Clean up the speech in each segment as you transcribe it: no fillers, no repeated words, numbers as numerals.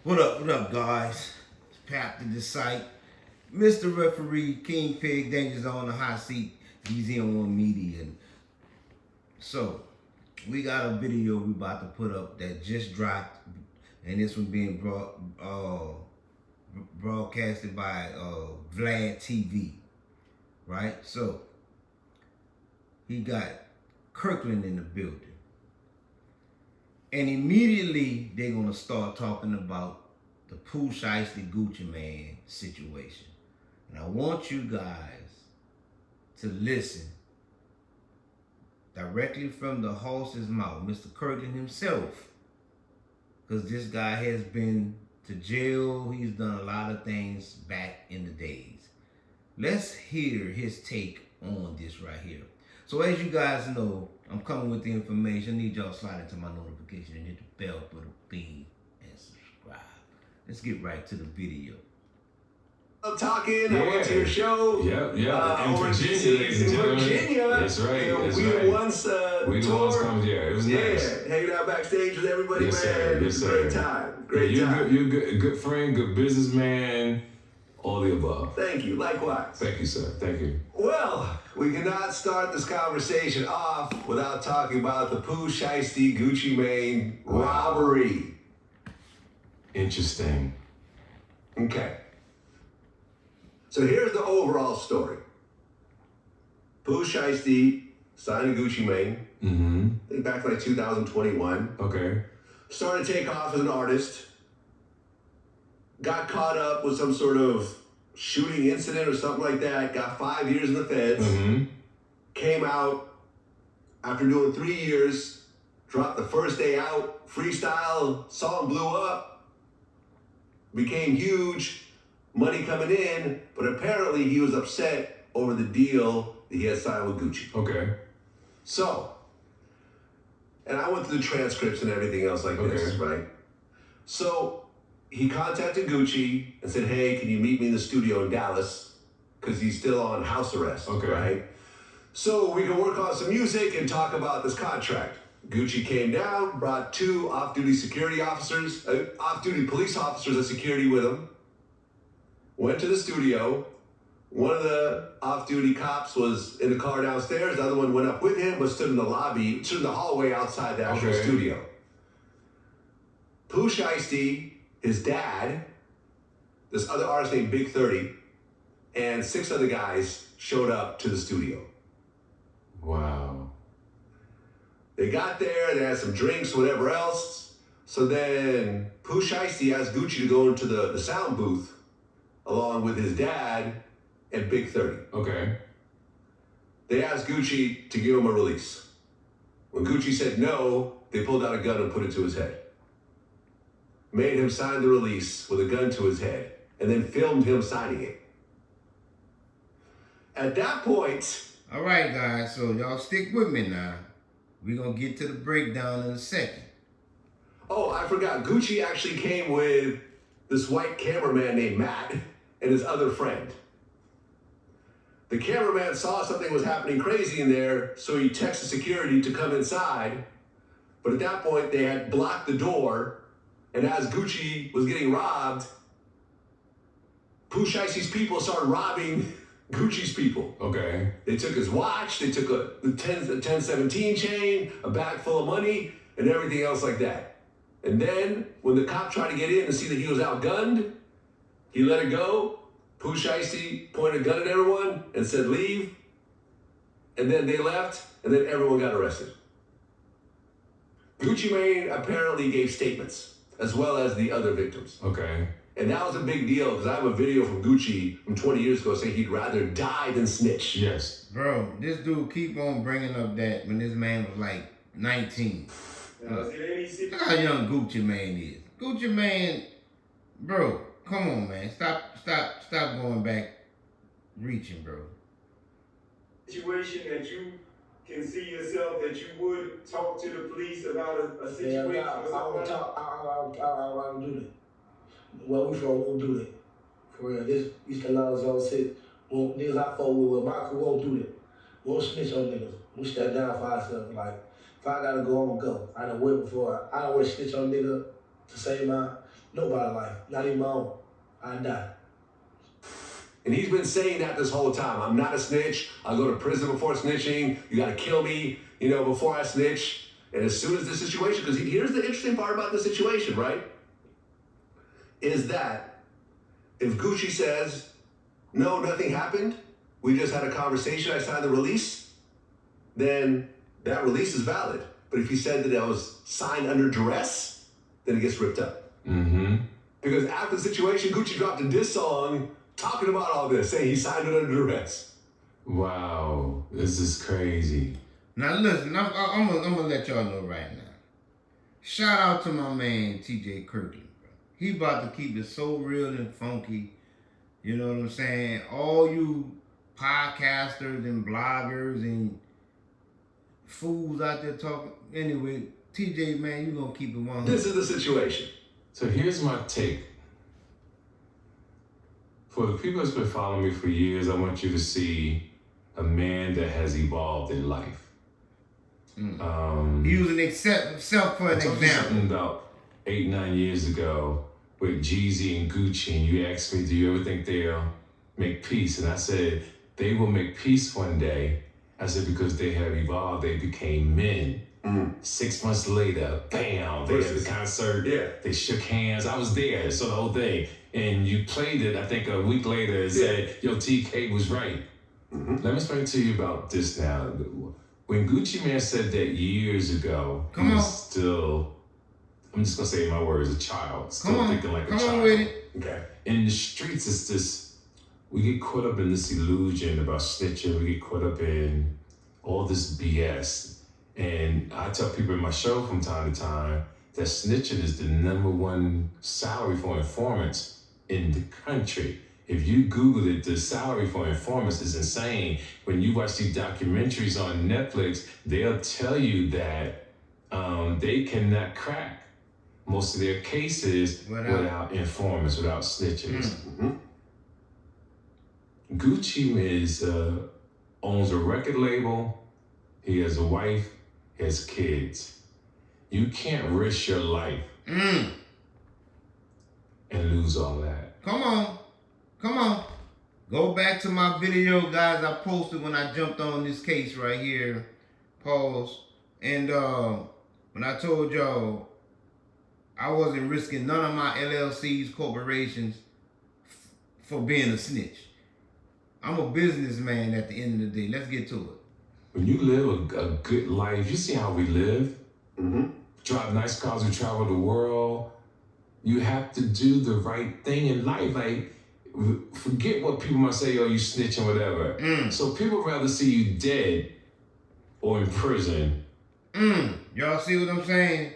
What up, guys? It's Pap to the site. Mr. Referee, King Pig, Danger's on the hot seat. He's in one media. So, we got a video we about to put up that just dropped, and this one being broadcasted by Vlad TV, right? So, he got Kirkland in the building. And immediately they're gonna start talking about the Pooh, Shiesty, Gucci Mane situation. And I want you guys to listen directly from the horse's mouth, Mr. Kirkland himself. Because this guy has been to jail. He's done a lot of things back in the days. Let's hear his take on this right here. So as you guys know, I'm coming with the information. I need y'all to slide into my notification and hit the bell for the bean and subscribe. Let's get right to the video. I'm talking. I went to your show. Yeah. In Virginia, ladies and gentlemen. Virginia. That's right. We once we the ones come here. It was nice. Hanging out backstage with everybody, yes, man. Sir. Yes, sir. Great time. Great time. You're a good friend, good businessman, all the above. Thank you. Likewise. Thank you, sir. Thank you. Well, we cannot start this conversation off without talking about the Pooh, Shiesty, Gucci Mane robbery. Interesting. Okay. So here's the overall story. Pooh, Shiesty signed to Gucci Mane. I think back in like 2021. Okay. Started to take off as an artist. Got caught up with some sort of shooting incident or something like that. Got 5 years in the feds. Came out after doing 3 years. Dropped the first day out. Freestyle. Song blew up. Became huge. Money coming in. But apparently he was upset over the deal that he had signed with Gucci. Okay. So, and I went through the transcripts and everything else like this, right? So, he contacted Gucci and said, hey, can you meet me in the studio in Dallas? Because he's still on house arrest, right? So we can work on some music and talk about this contract. Gucci came down, brought 2 off-duty security officers, off-duty police officers as security with him. Went to the studio. One of the off-duty cops was in the car downstairs. The other one went up with him, but stood in the lobby, stood in the hallway outside the actual studio. Pooh, Shiesty, his dad, this other artist named Big 30, and 6 other guys showed up to the studio. Wow. They got there, they had some drinks, whatever else. So then Pooh, Shiesty asked Gucci to go into the sound booth along with his dad and Big 30. Okay. They asked Gucci to give him a release. When Gucci said no, they pulled out a gun and put it to his head. Made him sign the release with a gun to his head, and then filmed him signing it. At that point... All right, guys, so y'all stick with me now. We're going to get to the breakdown in a second. Oh, I forgot. Gucci actually came with this white cameraman named Matt and his other friend. The cameraman saw something was happening crazy in there, so he texted security to come inside. But at that point, they had blocked the door. And as Gucci was getting robbed, Pooh, Shiesty's people started robbing Gucci's people. Okay. They took his watch, they took a 1017 chain, a bag full of money, and everything else like that. And then, when the cop tried to get in and see that he was outgunned, he let it go. Pooh, Shiesty pointed a gun at everyone and said, leave. And then they left, and then everyone got arrested. Gucci Mane apparently gave statements, as well as the other victims. Okay. And that was a big deal, because I have a video from Gucci from 20 years ago saying he'd rather die than snitch. Yes. Bro, this dude keep on bringing up that when this man was like 19. Look how young Gucci Mane is. Gucci Mane, bro, come on, man. Stop going back reaching, bro. Situation that you can see yourself that you would talk to the police about a situation? Yeah, I would do that. Well, we won't do that. For real, this East Carolina Zone 6, niggas I fought with my crew won't do that. We won't snitch on niggas. We step down for ourselves. Like, if I gotta go, I'm gonna go. I done went before. I don't want to snitch on nigga to save my nobody's life, not even my own. I die. And he's been saying that this whole time. I'm not a snitch. I'll go to prison before snitching. You gotta kill me, before I snitch. And as soon as the situation, because here's the interesting part about the situation, right? Is that if Gucci says, no, nothing happened, we just had a conversation, I signed the release, then that release is valid. But if he said that it was signed under duress, then it gets ripped up. Mm-hmm. Because after the situation, Gucci dropped a diss song talking about all this, saying he signed it under duress. Wow, this is crazy. Now listen, I'm gonna let y'all know right now. Shout out to my man TK Kirkland, bro. He about to keep it so real and funky. You know what I'm saying? All you podcasters and bloggers and fools out there talking. Anyway, TJ, man, you gonna keep it 100. This is the situation. So here's my take. For the people that's been following me for years, I want you to see a man that has evolved in life. Using himself for an example. Something about 8-9 years ago with Jeezy and Gucci, and you asked me, do you ever think they'll make peace? And I said, they will make peace one day. I said, because they have evolved, they became men. 6 months later, bam, they had the concert. Yeah. They shook hands. I was there, so the whole thing. And you played it, I think a week later, and said, yo, TK was right. Let me explain to you about this now. When Gucci Man said that years ago, he was still, I'm just gonna say my words, a child, still thinking like a child. Come on with it. Okay. In the streets, it's this, we get caught up in this illusion about snitching, we get caught up in all this BS. And I tell people in my show from time to time that snitching is the #1 salary for informants in the country. If you Google it, the salary for informants is insane. When you watch these documentaries on Netflix, they'll tell you that they cannot crack most of their cases without informants, without snitches. Gucci owns a record label. He has a wife, he has kids. You can't risk your life and lose all that. Come on. Go back to my video, guys, I posted when I jumped on this case right here. Pause. And when I told y'all I wasn't risking none of my LLCs, corporations, for being a snitch. I'm a businessman at the end of the day. Let's get to it. When you live a good life, you see how we live. Drive nice cars, we travel the world. You have to do the right thing in life. Like, forget what people might say, oh, you snitching, whatever. So people rather see you dead or in prison. Y'all see what I'm saying?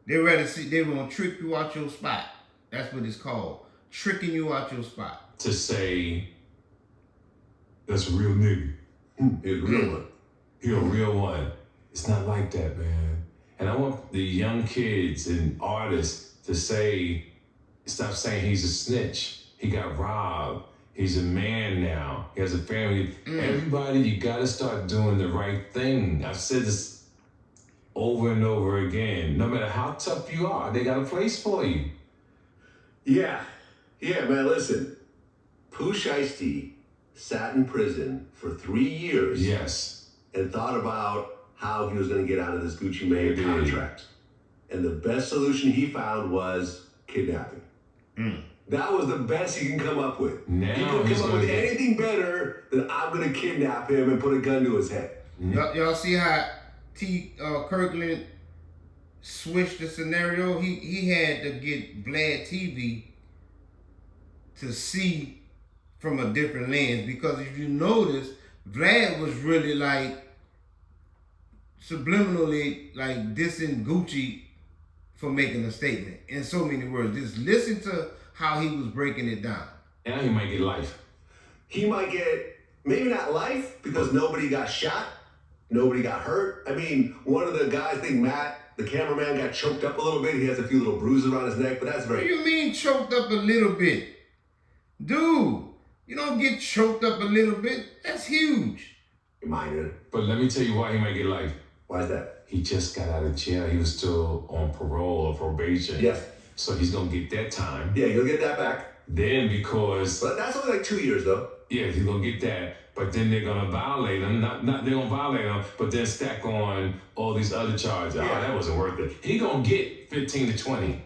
They want to trick you out your spot. That's what it's called. Tricking you out your spot. To say, that's a real nigga. He's a real one. He a real one. It's not like that, man. And I want the young kids and artists to say, stop saying he's a snitch. He got robbed. He's a man now. He has a family. Everybody, you got to start doing the right thing. I've said this over and over again. No matter how tough you are, they got a place for you. Yeah, man, listen. Pooh Shiesty sat in prison for 3 years. Yes. And thought about how he was going to get out of this Gucci Mane contract. And the best solution he found was kidnapping. That was the best he can come up with. Now he couldn't come up with anything better than I'm going to kidnap him and put a gun to his head. Y'all see how Kirkland switched the scenario? He had to get Vlad TV to see from a different lens, because if you notice, Vlad was really like subliminally like dissing Gucci for making a statement in so many words. Just listen to how he was breaking it down. Now he might get life. He might get, maybe not life, because nobody got shot, nobody got hurt. I mean, one of the guys, I think Matt, the cameraman, got choked up a little bit. He has a few little bruises around his neck, but that's very... What do you mean choked up a little bit? Dude, you don't get choked up a little bit. That's huge. Minor. But let me tell you why he might get life. Why is that? He just got out of jail. He was still on parole or probation. Yes. So he's gonna get that time. Yeah, he'll get that back. Then because But that's only like 2 years though. yeah, he's gonna get that. But then they're gonna violate him. Not they're gonna violate him, but then stack on all these other charges. Yeah. Oh, that wasn't worth it. He gonna get 15 to 20.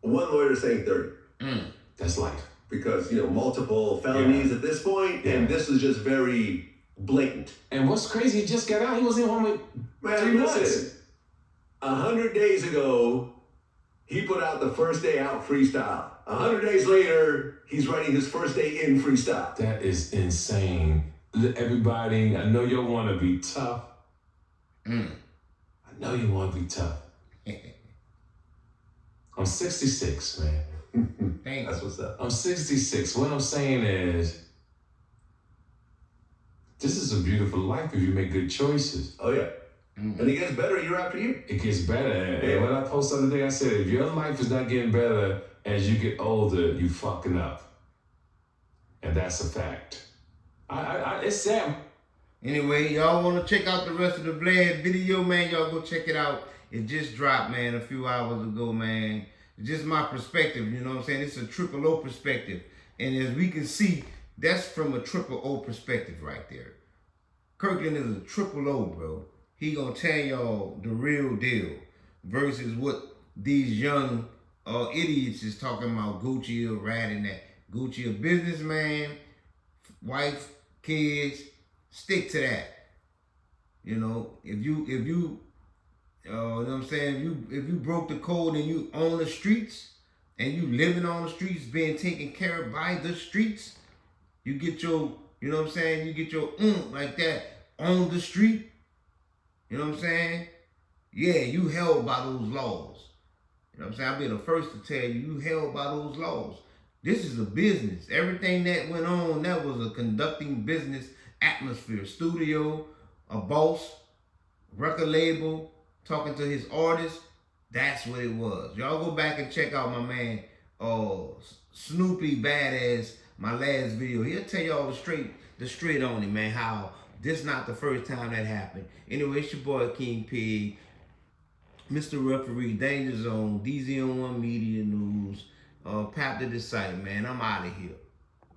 One lawyer saying 30. That's life. Because, multiple felonies at this point, and this is just very blatant. And what's crazy, he just got out. He wasn't home with 3 months. Listen, 100 days ago, he put out the first day out freestyle. 100 days later, he's writing his first day in freestyle. That is insane. Everybody, I know you want to be tough. I know you want to be tough. I'm 66, man. That's what's up. I'm 66. What I'm saying is, this is a beautiful life if you make good choices. Oh, yeah. And it gets better year after year. It gets better. And what I posted the other day, I said, if your life is not getting better as you get older, you fucking up. And that's a fact. It's sad. Anyway, y'all want to check out the rest of the Vlad video, man, y'all go check it out. It just dropped, man, a few hours ago, man. It's just my perspective, you know what I'm saying? It's a triple O perspective. And as we can see, that's from a triple O perspective right there. Kirkland is a triple O, bro. He gonna tell y'all the real deal versus what these young idiots is talking about. Gucci or riding that. Gucci a businessman, wife, kids, stick to that. If you know what I'm saying? If you broke the code and you own the streets and you living on the streets, being taken care of by the streets, you get your, you know what I'm saying? You get your like that on the street. You know what I'm saying? Yeah, you held by those laws. You know what I'm saying? I'll be the first to tell you held by those laws. This is a business. Everything that went on, that was a conducting business atmosphere. Studio, a boss, record label, talking to his artists. That's what it was. Y'all go back and check out my man, Snoopy Badass, my last video. He'll tell y'all the straight on it, man, how this not the first time that happened. Anyway, it's your boy King Pig, Mr. Referee, Danger Zone, DZ1 Media News, Pap the Disciple, man. I'm out of here.